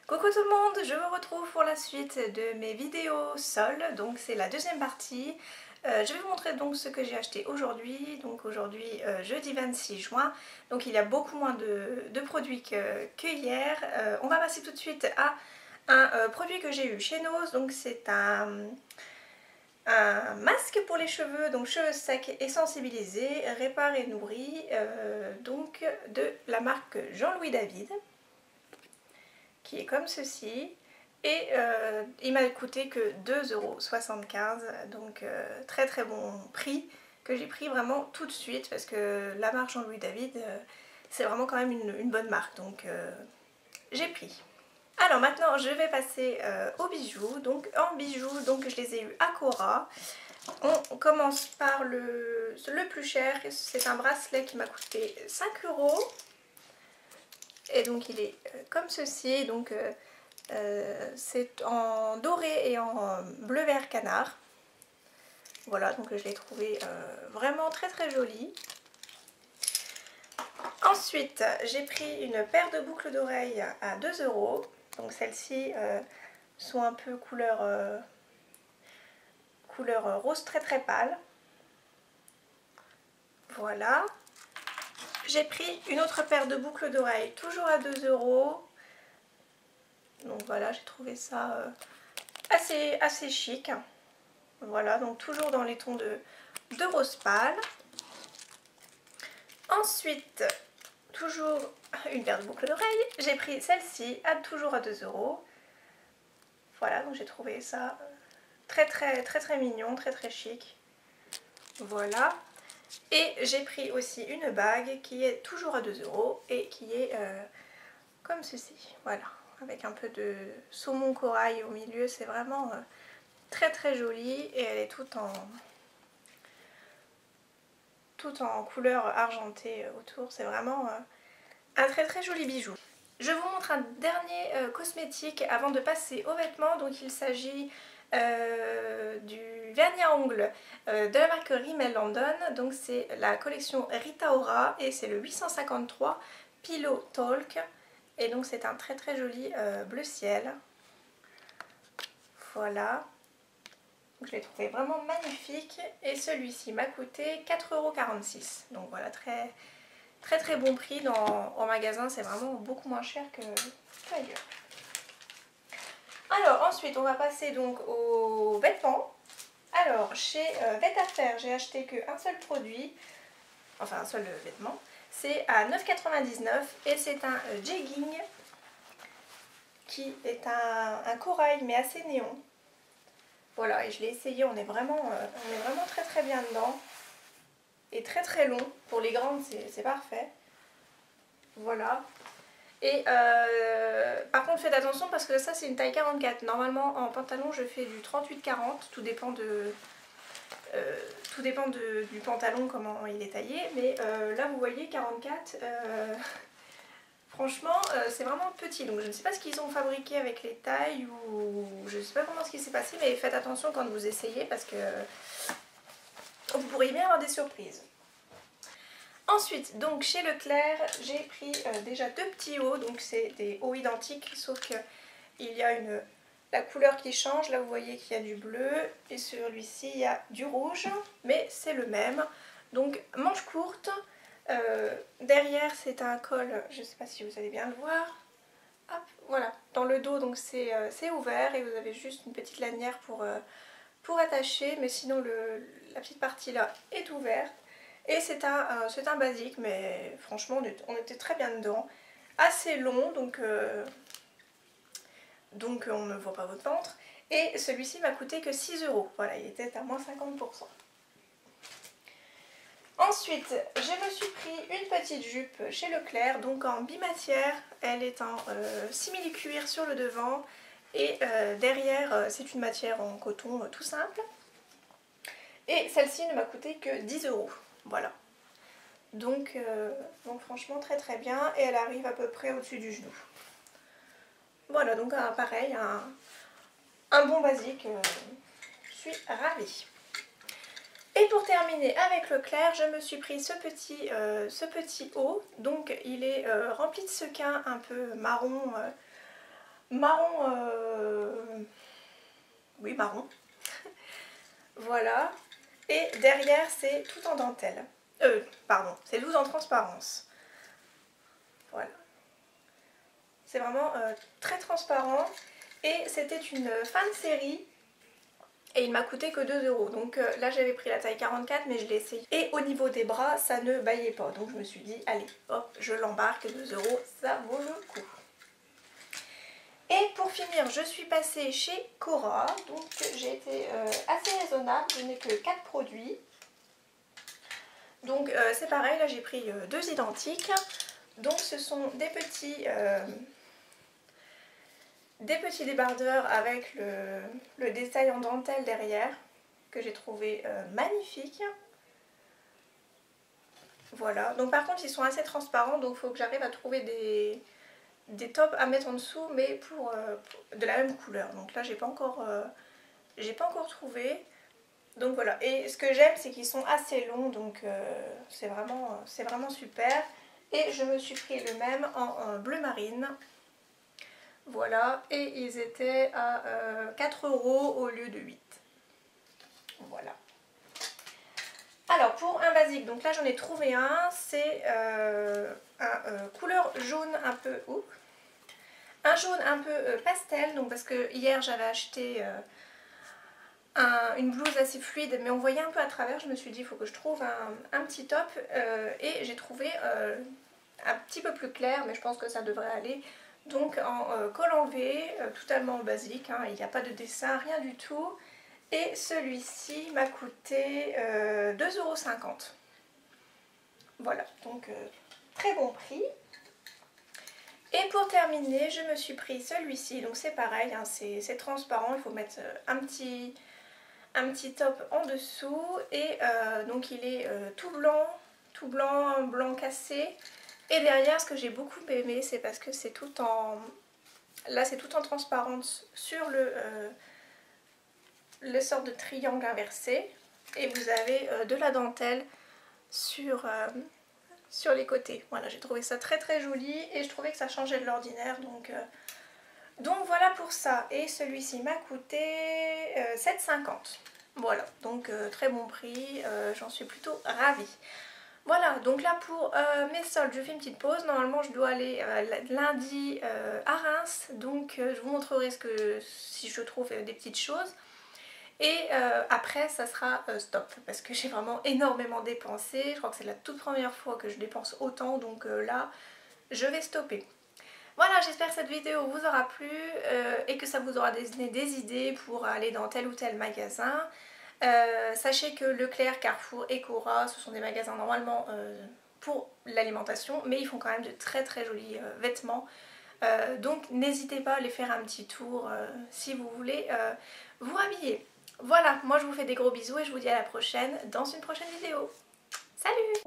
Coucou tout le monde, je vous retrouve pour la suite de mes vidéos sol, donc c'est la deuxième partie. Je vais vous montrer donc ce que j'ai acheté aujourd'hui, donc aujourd'hui jeudi 26 juin, donc il y a beaucoup moins de produits que hier. On va passer tout de suite à un produit que j'ai eu chez Nose, donc c'est un masque pour les cheveux, donc cheveux secs et sensibilisés, répare et nourrit, donc de la marque Jean-Louis David, qui est comme ceci, et il m'a coûté que 2,75 €, donc très très bon prix, que j'ai pris vraiment tout de suite parce que la marque Jean-Louis David c'est vraiment quand même une bonne marque, donc j'ai pris. Alors maintenant je vais passer aux bijoux. Donc en bijoux, donc je les ai eu à Cora. On commence par le plus cher, c'est un bracelet qui m'a coûté 5 €. Et donc il est comme ceci, donc c'est en doré et en bleu vert canard. Voilà, donc je l'ai trouvé vraiment très très joli. Ensuite j'ai pris une paire de boucles d'oreilles à 2 €. Donc celles-ci sont un peu couleur rose très très pâle. Voilà. J'ai pris une autre paire de boucles d'oreilles toujours à 2 €. Donc voilà, j'ai trouvé ça assez chic. Voilà, donc toujours dans les tons de rose pâle. Ensuite, toujours une paire de boucles d'oreilles. J'ai pris celle-ci toujours à 2 €. Voilà, donc j'ai trouvé ça très mignon, très très chic. Voilà. Et j'ai pris aussi une bague qui est toujours à 2 € et qui est comme ceci. Voilà, avec un peu de saumon corail au milieu. C'est vraiment très très joli et elle est toute en couleur argentée autour. C'est vraiment un très très joli bijou. Je vous montre un dernier cosmétique avant de passer aux vêtements. Donc il s'agit du vernis à ongles de la marque Rimmel London. Donc c'est la collection Rita Ora et c'est le 853 Pillow Talk. Et donc c'est un très très joli bleu ciel. Voilà. Je l'ai trouvé vraiment magnifique et celui-ci m'a coûté 4,46 €. Donc voilà, très bon prix en magasin, c'est vraiment beaucoup moins cher qu'ailleurs. Alors ensuite on va passer donc aux vêtements. Alors chez Vêt-à-Faire j'ai acheté qu'un seul produit, enfin un seul vêtement, c'est à 9,99 € et c'est un jegging qui est un corail mais assez néon. Voilà, et je l'ai essayé, on est vraiment très bien dedans. Et très long, pour les grandes c'est parfait. Voilà. Et par contre faites attention parce que ça c'est une taille 44. Normalement en pantalon je fais du 38-40, tout dépend du pantalon, comment il est taillé. Mais là vous voyez 44, franchement c'est vraiment petit. Donc je ne sais pas ce qu'ils ont fabriqué avec les tailles ou je ne sais pas comment ce qui s'est passé. Mais faites attention quand vous essayez parce que vous pourriez bien avoir des surprises. Ensuite, donc chez Leclerc, j'ai pris déjà deux petits hauts, donc c'est des hauts identiques, sauf que il y a la couleur qui change. Là vous voyez qu'il y a du bleu et sur celui-ci il y a du rouge, mais c'est le même. Donc manche courte, derrière c'est un col, je ne sais pas si vous allez bien le voir. Hop, voilà, dans le dos donc c'est ouvert et vous avez juste une petite lanière pour attacher, mais sinon la petite partie là est ouverte. Et c'est un basique, mais franchement on était très bien dedans. Assez long, donc on ne voit pas votre ventre. Et celui-ci m'a coûté que 6 €. Voilà, il était à moins 50%. Ensuite, je me suis pris une petite jupe chez Leclerc, donc en bimatière. Elle est en simili-cuir sur le devant. Et derrière, c'est une matière en coton tout simple. Et celle-ci ne m'a coûté que 10 €. Voilà. Donc franchement très bien. Et elle arrive à peu près au-dessus du genou. Voilà, donc pareil, un bon basique. Je suis ravie. Et pour terminer avec Leclerc, je me suis pris ce petit haut. Donc il est rempli de sequins un peu marron marron, oui marron, voilà, et derrière c'est tout en dentelle, pardon, c'est tout en transparence, voilà, c'est vraiment très transparent, et c'était une fin de série. Et il m'a coûté que 2 €. Donc là j'avais pris la taille 44 mais je l'ai essayé. Et au niveau des bras ça ne baillait pas. Donc je me suis dit allez hop je l'embarque, 2 €, ça vaut le coup. Et pour finir je suis passée chez Cora. Donc j'ai été assez raisonnable. Je n'ai que 4 produits. Donc c'est pareil, là j'ai pris 2 identiques. Donc ce sont des petits débardeurs avec le détail en dentelle derrière que j'ai trouvé magnifique. Voilà, donc par contre ils sont assez transparents, donc il faut que j'arrive à trouver des tops à mettre en dessous mais pour de la même couleur. Donc là j'ai pas encore trouvé. Donc voilà, et ce que j'aime c'est qu'ils sont assez longs, donc c'est vraiment super. Et je me suis pris le même en bleu marine. Voilà, et ils étaient à 4 € au lieu de 8. Voilà. Alors pour un basique, donc là j'en ai trouvé un, c'est un couleur jaune un peu... un jaune un peu pastel, donc parce que hier j'avais acheté une blouse assez fluide, mais on voyait un peu à travers, je me suis dit il faut que je trouve un petit top, et j'ai trouvé un petit peu plus clair, mais je pense que ça devrait aller. Donc en col en V, totalement basique, hein, il n'y a pas de dessin, rien du tout. Et celui-ci m'a coûté 2,50 €. Voilà, donc très bon prix. Et pour terminer, je me suis pris celui-ci, donc c'est pareil, hein, c'est transparent, il faut mettre un petit top en dessous. Et donc il est tout blanc, blanc cassé. Et derrière, ce que j'ai beaucoup aimé, c'est parce que c'est tout en... Là, c'est tout en transparence sur le sort de triangle inversé. Et vous avez de la dentelle sur les côtés. Voilà, j'ai trouvé ça très très joli et je trouvais que ça changeait de l'ordinaire. Donc voilà pour ça. Et celui-ci m'a coûté 7,50 €. Voilà, donc très bon prix, j'en suis plutôt ravie. Voilà, donc là pour mes soldes, je fais une petite pause. Normalement je dois aller lundi à Reims, donc je vous montrerai si je trouve des petites choses. Et après ça sera stop, parce que j'ai vraiment énormément dépensé. Je crois que c'est la toute première fois que je dépense autant, donc là je vais stopper. Voilà, j'espère que cette vidéo vous aura plu et que ça vous aura donné des idées pour aller dans tel ou tel magasin. Sachez que Leclerc, Carrefour et Cora, ce sont des magasins normalement pour l'alimentation, mais ils font quand même de très très jolis vêtements. Donc n'hésitez pas à aller faire un petit tour si vous voulez vous habiller. Voilà, moi je vous fais des gros bisous et je vous dis à la prochaine dans une prochaine vidéo. Salut!